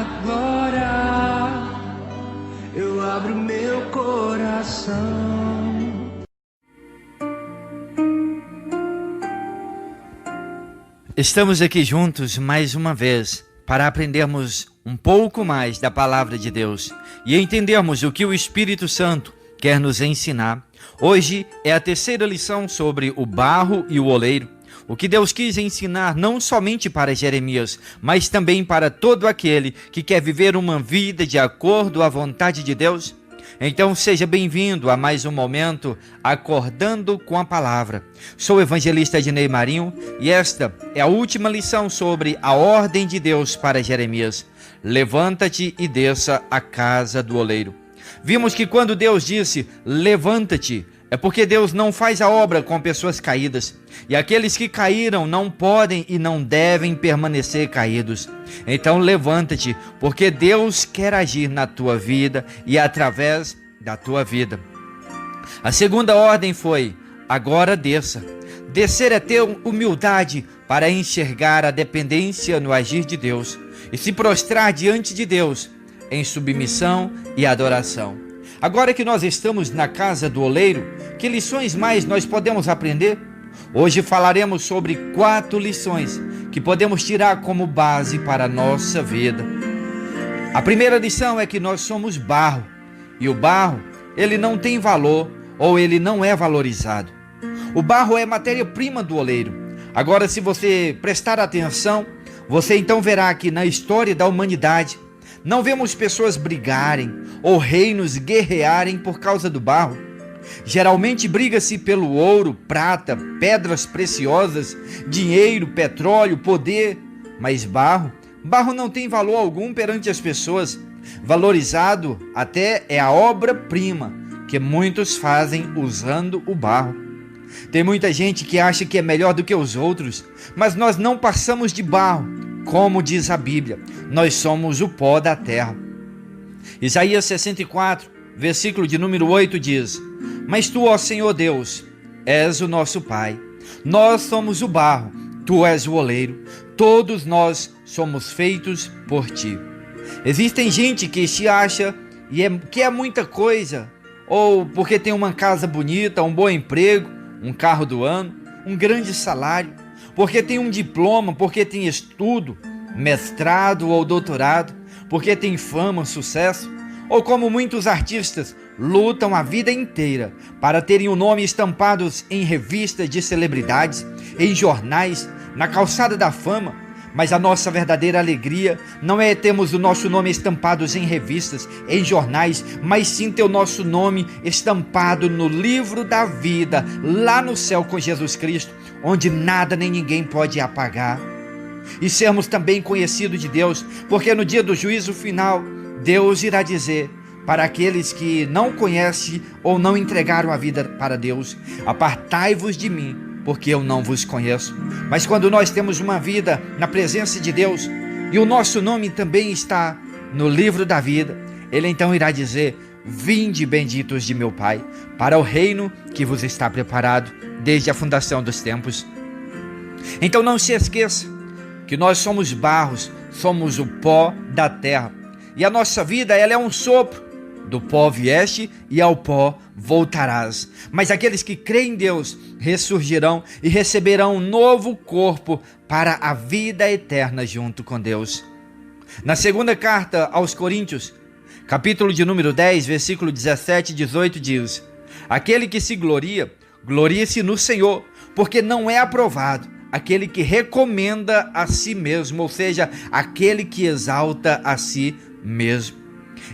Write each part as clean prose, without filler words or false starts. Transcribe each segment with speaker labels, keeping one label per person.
Speaker 1: Agora eu abro meu coração.
Speaker 2: Estamos aqui juntos mais uma vez para aprendermos um pouco mais da palavra de Deus e entendermos o que o Espírito Santo quer nos ensinar. Hoje é a terceira lição sobre o barro e o oleiro. O que Deus quis ensinar não somente para Jeremias, mas também para todo aquele que quer viver uma vida de acordo à vontade de Deus. Então seja bem-vindo a mais um momento Acordando com a Palavra. Sou o evangelista Ednei Marinho e esta é a última lição sobre a ordem de Deus para Jeremias. Levanta-te e desça à casa do oleiro. Vimos que quando Deus disse levanta-te, é porque Deus não faz a obra com pessoas caídas. E aqueles que caíram não podem e não devem permanecer caídos. Então levanta-te, porque Deus quer agir na tua vida e através da tua vida. A segunda ordem foi, agora desça. Descer é ter humildade para enxergar a dependência no agir de Deus e se prostrar diante de Deus em submissão e adoração. Agora que nós estamos na casa do oleiro, que lições mais nós podemos aprender? Hoje falaremos sobre 4 lições que podemos tirar como base para a nossa vida. A primeira lição é que nós somos barro, e o barro, ele não tem valor ou ele não é valorizado. O barro é matéria-prima do oleiro. Agora, se você prestar atenção, você então verá que na história da humanidade, não vemos pessoas brigarem ou reinos guerrearem por causa do barro. Geralmente briga-se pelo ouro, prata, pedras preciosas, dinheiro, petróleo, poder. Mas barro não tem valor algum perante as pessoas. Valorizado até é a obra-prima que muitos fazem usando o barro. Tem muita gente que acha que é melhor do que os outros, mas nós não passamos de barro. Como diz a Bíblia, nós somos o pó da terra. Isaías 64, versículo de número 8 diz: Mas tu, ó Senhor Deus, és o nosso Pai. Nós somos o barro, tu és o oleiro. Todos nós somos feitos por ti. Existem gente que se acha que é muita coisa, ou porque tem uma casa bonita, um bom emprego, um carro do ano, um grande salário, porque tem um diploma, porque tem estudo, mestrado ou doutorado, porque tem fama, sucesso, ou como muitos artistas lutam a vida inteira para terem o nome estampados em revistas de celebridades, em jornais, na calçada da fama. Mas a nossa verdadeira alegria não é termos o nosso nome estampados em revistas, em jornais, mas sim ter o nosso nome estampado no livro da vida, lá no céu com Jesus Cristo, onde nada nem ninguém pode apagar. E sermos também conhecidos de Deus, porque no dia do juízo final, Deus irá dizer para aqueles que não conhecem ou não entregaram a vida para Deus: apartai-vos de mim, porque eu não vos conheço. Mas quando nós temos uma vida na presença de Deus e o nosso nome também está no livro da vida, Ele então irá dizer: vinde, benditos de meu Pai, para o reino que vos está preparado desde a fundação dos tempos. Então não se esqueça que nós somos barros, somos o pó da terra, e a nossa vida ela é um sopro. Do pó vieste e ao pó voltarás. Mas aqueles que creem em Deus ressurgirão e receberão um novo corpo para a vida eterna junto com Deus. Na segunda carta aos Coríntios, capítulo de número 10, versículo 17 e 18 diz: aquele que se gloria, glorie-se no Senhor, porque não é aprovado aquele que recomenda a si mesmo, ou seja, aquele que exalta a si mesmo.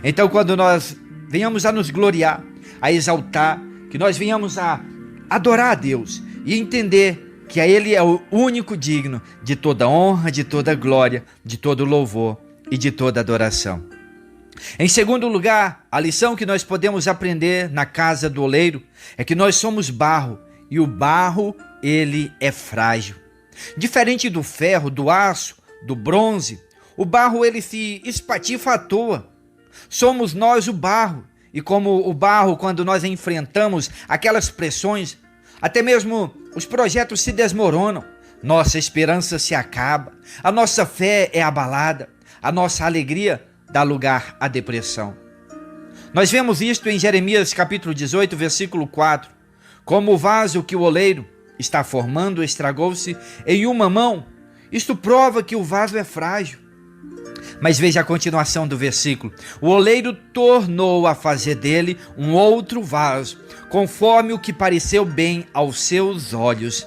Speaker 2: Então, quando nós venhamos a nos gloriar, a exaltar, que nós venhamos a adorar a Deus e entender que a Ele é o único digno de toda honra, de toda glória, de todo louvor e de toda adoração. Em segundo lugar, a lição que nós podemos aprender na casa do oleiro é que nós somos barro e o barro, ele é frágil. Diferente do ferro, do aço, do bronze, o barro ele se espatifa à toa. Somos nós o barro, e como o barro, quando nós enfrentamos aquelas pressões, até mesmo os projetos se desmoronam, nossa esperança se acaba, a nossa fé é abalada, A nossa alegria dá lugar à depressão. Nós vemos isto em Jeremias capítulo 18, versículo 4. Como o vaso que o oleiro está formando estragou-se em uma mão, isto prova que o vaso é frágil. Mas veja a continuação do versículo. O oleiro tornou a fazer dele um outro vaso, conforme o que pareceu bem aos seus olhos.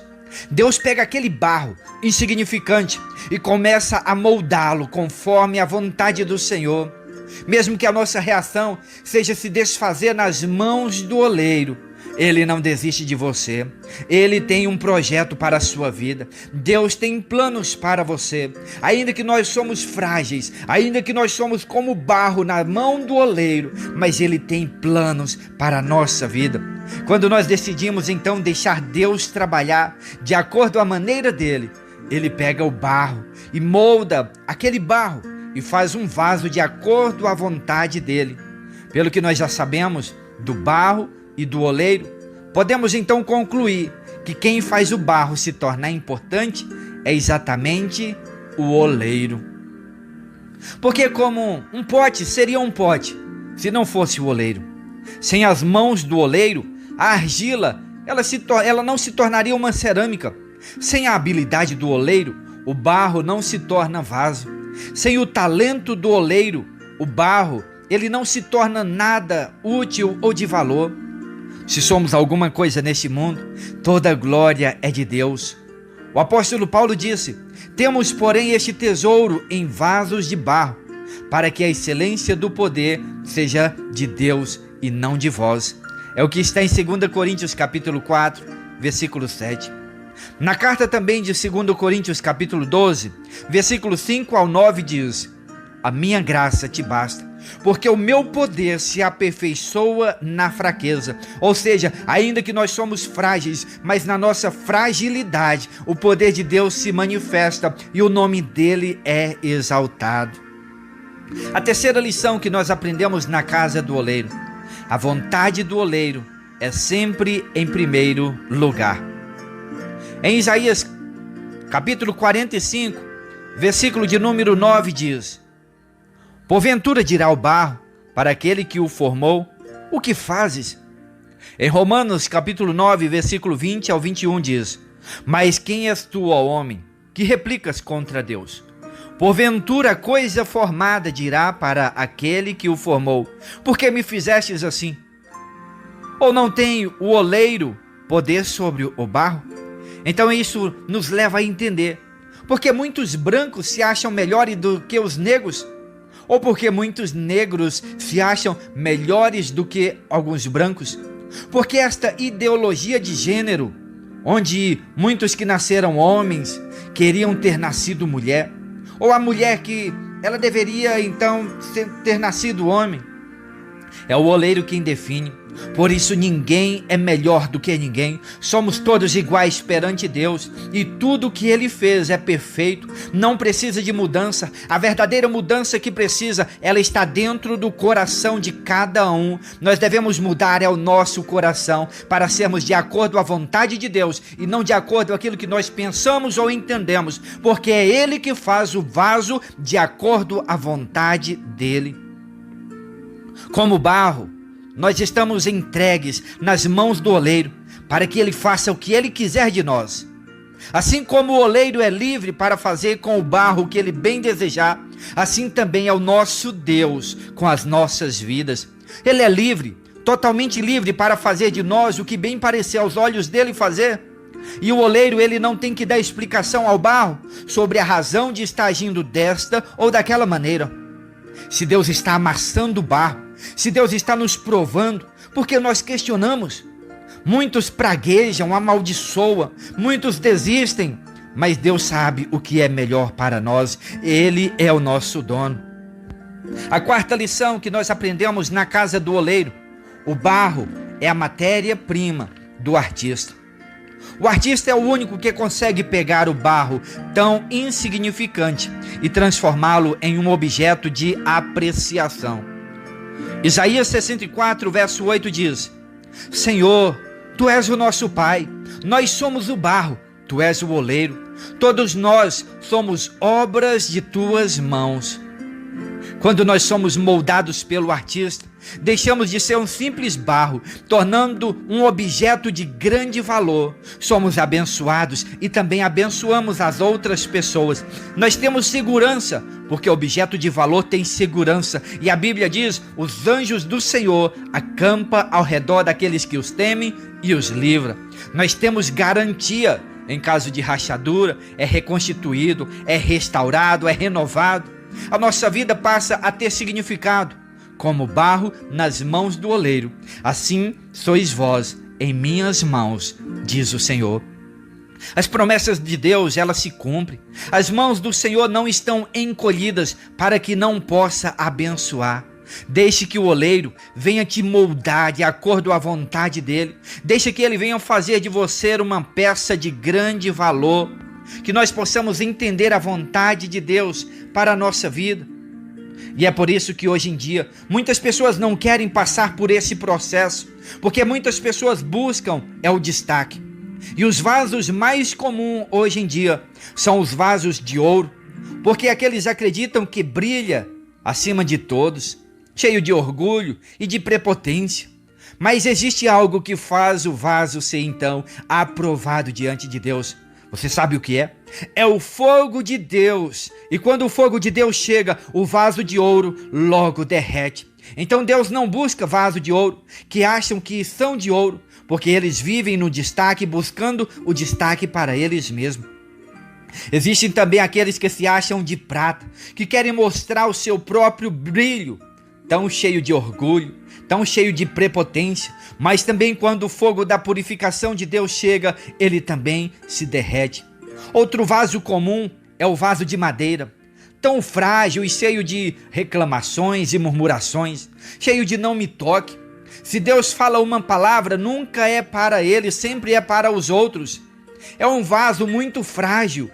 Speaker 2: Deus pega aquele barro insignificante e começa a moldá-lo conforme a vontade do Senhor. Mesmo que a nossa reação seja se desfazer nas mãos do oleiro, Ele não desiste de você. Ele tem um projeto para a sua vida. Deus tem planos para você. Ainda que nós somos frágeis, ainda que nós somos como barro na mão do oleiro, mas Ele tem planos para a nossa vida. Quando nós decidimos então deixar Deus trabalhar de acordo com a maneira dele, Ele pega o barro e molda aquele barro e faz um vaso de acordo com a vontade dele. Pelo que nós já sabemos do barro e do oleiro, podemos então concluir que quem faz o barro se tornar importante é exatamente o oleiro. Porque como um pote seria um pote se não fosse o oleiro. Sem as mãos do oleiro, a argila ela não se tornaria uma cerâmica. Sem a habilidade do oleiro, o barro não se torna vaso. Sem o talento do oleiro, o barro ele não se torna nada útil ou de valor. Se somos alguma coisa neste mundo, toda glória é de Deus. O apóstolo Paulo disse: temos, porém, este tesouro em vasos de barro, para que a excelência do poder seja de Deus e não de vós. É o que está em 2 Coríntios capítulo 4, versículo 7. Na carta também de 2 Coríntios capítulo 12, versículo 5 ao 9 diz: a minha graça te basta, porque o meu poder se aperfeiçoa na fraqueza. Ou seja, ainda que nós somos frágeis, mas na nossa fragilidade, o poder de Deus se manifesta e o nome dele é exaltado. A terceira lição que nós aprendemos na casa do oleiro: a vontade do oleiro é sempre em primeiro lugar. Em Isaías capítulo 45, versículo de número 9 diz: porventura dirá o barro para aquele que o formou: o que fazes? Em Romanos capítulo 9, versículo 20 ao 21 diz: mas quem és tu, ó homem, que replicas contra Deus? Porventura coisa formada dirá para aquele que o formou: por que me fizestes assim? Ou não tem o oleiro poder sobre o barro? Então isso nos leva a entender porque muitos brancos se acham melhores do que os negros, ou porque muitos negros se acham melhores do que alguns brancos. Porque esta ideologia de gênero, onde muitos que nasceram homens queriam ter nascido mulher, ou a mulher que ela deveria então ter nascido homem, é o oleiro quem define. Por isso ninguém é melhor do que ninguém. Somos todos iguais perante Deus, e tudo que Ele fez é perfeito, não precisa de mudança. A verdadeira mudança que precisa, ela está dentro do coração de cada um. Nós devemos mudar o nosso coração para sermos de acordo com a vontade de Deus e não de acordo com aquilo que nós pensamos ou entendemos, porque é Ele que faz o vaso de acordo com a vontade dEle. Como barro, nós estamos entregues nas mãos do oleiro, para que ele faça o que ele quiser de nós. Assim como o oleiro é livre para fazer com o barro o que ele bem desejar, assim também é o nosso Deus com as nossas vidas. Ele é livre, totalmente livre para fazer de nós o que bem parecer aos olhos dele fazer. E o oleiro, ele não tem que dar explicação ao barro sobre a razão de estar agindo desta ou daquela maneira. Se Deus está amassando o barro, se Deus está nos provando, porque nós questionamos. Muitos praguejam, amaldiçoam, muitos desistem, mas Deus sabe o que é melhor para nós. Ele é o nosso dono. A quarta lição que nós aprendemos na casa do oleiro: o barro é a matéria-prima do artista. O artista é o único que consegue pegar o barro tão insignificante e transformá-lo em um objeto de apreciação. Isaías 64, verso 8 diz: Senhor, Tu és o nosso Pai, nós somos o barro, Tu és o oleiro, todos nós somos obras de Tuas mãos. Quando nós somos moldados pelo artista, deixamos de ser um simples barro, tornando um objeto de grande valor. Somos abençoados e também abençoamos as outras pessoas. Nós temos segurança, porque objeto de valor tem segurança. E a Bíblia diz: os anjos do Senhor acampam ao redor daqueles que os temem e os livra. Nós temos garantia. Em caso de rachadura, é reconstituído, é restaurado, é renovado. A nossa vida passa a ter significado. Como barro nas mãos do oleiro, assim sois vós em minhas mãos, diz o Senhor. As promessas de Deus, elas se cumprem. As mãos do Senhor não estão encolhidas para que não possa abençoar. Deixe que o oleiro venha te moldar de acordo à vontade dele. Deixe que ele venha fazer de você uma peça de grande valor. Que nós possamos entender a vontade de Deus para a nossa vida. E é por isso que hoje em dia muitas pessoas não querem passar por esse processo, porque muitas pessoas buscam o destaque. E os vasos mais comuns hoje em dia são os vasos de ouro, porque aqueles acreditam que brilha acima de todos, cheio de orgulho e de prepotência. Mas existe algo que faz o vaso ser então aprovado diante de Deus. Você sabe o que é? É o fogo de Deus. E quando o fogo de Deus chega, o vaso de ouro logo derrete. Então Deus não busca vaso de ouro que acham que são de ouro, porque eles vivem no destaque, buscando o destaque para eles mesmos. Existem também aqueles que se acham de prata, que querem mostrar o seu próprio brilho, tão cheio de orgulho, tão cheio de prepotência, mas também quando o fogo da purificação de Deus chega, ele também se derrete. Outro vaso comum é o vaso de madeira, tão frágil e cheio de reclamações e murmurações, cheio de não me toque. Se Deus fala uma palavra, nunca é para ele, sempre é para os outros. É um vaso muito frágil,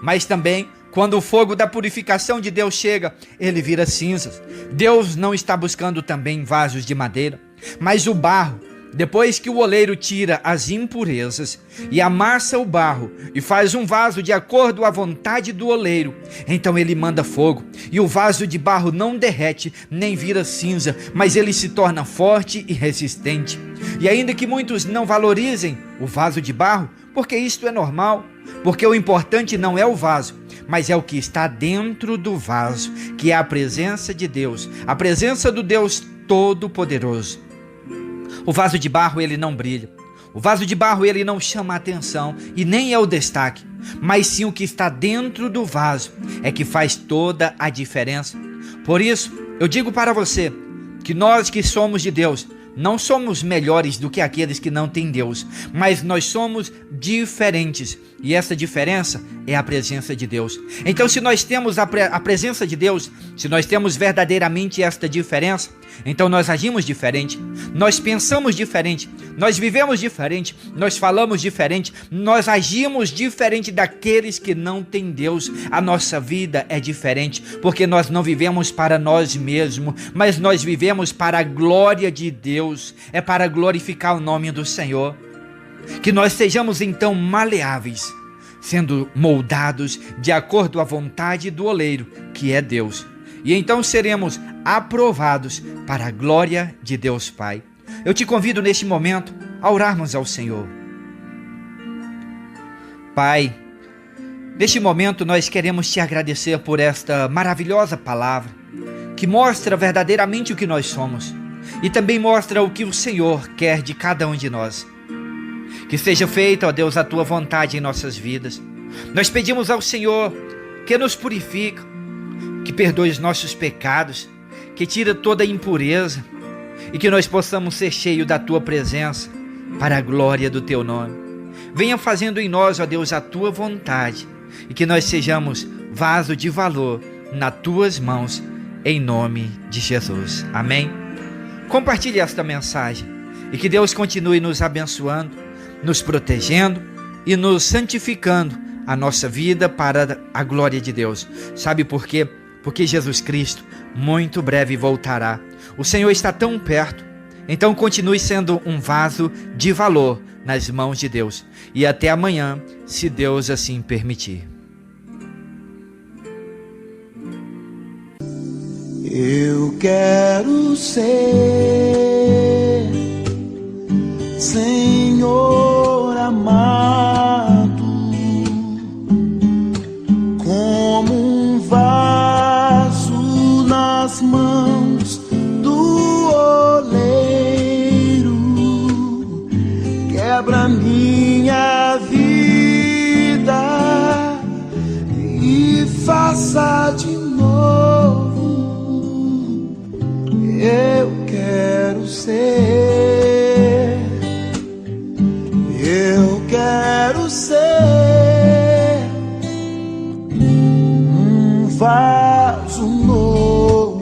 Speaker 2: mas também quando o fogo da purificação de Deus chega, ele vira cinzas. Deus não está buscando também vasos de madeira, mas o barro. Depois que o oleiro tira as impurezas e amassa o barro e faz um vaso de acordo à vontade do oleiro, então ele manda fogo e o vaso de barro não derrete nem vira cinza, mas ele se torna forte e resistente. E ainda que muitos não valorizem o vaso de barro, porque isto é normal, porque o importante não é o vaso, mas é o que está dentro do vaso, que é a presença de Deus, a presença do Deus Todo-Poderoso. O vaso de barro, ele não brilha. O vaso de barro, ele não chama a atenção e nem é o destaque, mas sim o que está dentro do vaso é que faz toda a diferença. Por isso, eu digo para você que nós que somos de Deus, não somos melhores do que aqueles que não têm Deus, mas nós somos diferentes. E essa diferença é a presença de Deus. Então, se nós temos a presença de Deus, se nós temos verdadeiramente esta diferença, então nós agimos diferente, nós pensamos diferente, nós vivemos diferente, nós falamos diferente, nós agimos diferente daqueles que não têm Deus. A nossa vida é diferente, porque nós não vivemos para nós mesmos, mas nós vivemos para a glória de Deus, é para glorificar o nome do Senhor. Que nós sejamos então maleáveis, sendo moldados de acordo à vontade do oleiro, que é Deus. E então seremos aprovados para a glória de Deus Pai. Eu te convido neste momento a orarmos ao Senhor. Pai, neste momento nós queremos te agradecer por esta maravilhosa palavra, que mostra verdadeiramente o que nós somos e também mostra o que o Senhor quer de cada um de nós. Que seja feita, ó Deus, a tua vontade em nossas vidas. Nós pedimos ao Senhor que nos purifique, que perdoe os nossos pecados, que tire toda a impureza e que nós possamos ser cheios da tua presença para a glória do teu nome. Venha fazendo em nós, ó Deus, a tua vontade e que nós sejamos vaso de valor nas tuas mãos, em nome de Jesus. Amém? Compartilhe esta mensagem e que Deus continue nos abençoando, nos protegendo e nos santificando a nossa vida para a glória de Deus. Sabe por quê? Porque Jesus Cristo muito breve voltará. O Senhor está tão perto. Então continue sendo um vaso de valor nas mãos de Deus. E até amanhã, se Deus assim permitir.
Speaker 1: Eu quero ser, Senhor amado, como um vaso nas mãos do oleiro. Quebra minha vida e faça de novo. Eu quero ser, eu quero ser um vaso novo,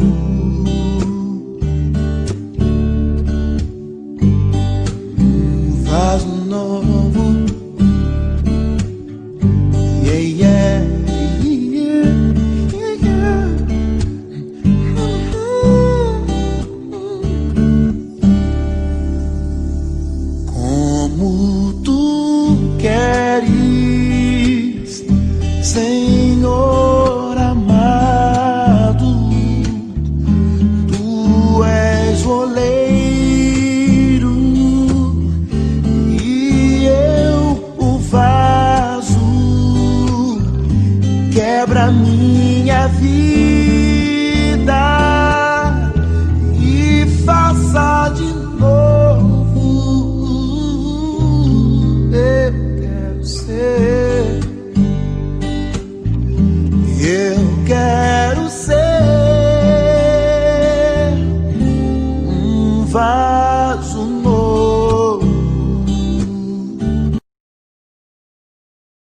Speaker 1: um vaso novo. Yeah, yeah, yeah, yeah, yeah. Como tu queres, Senhor amado, tu és oleiro e eu o vaso. Quebra minha vida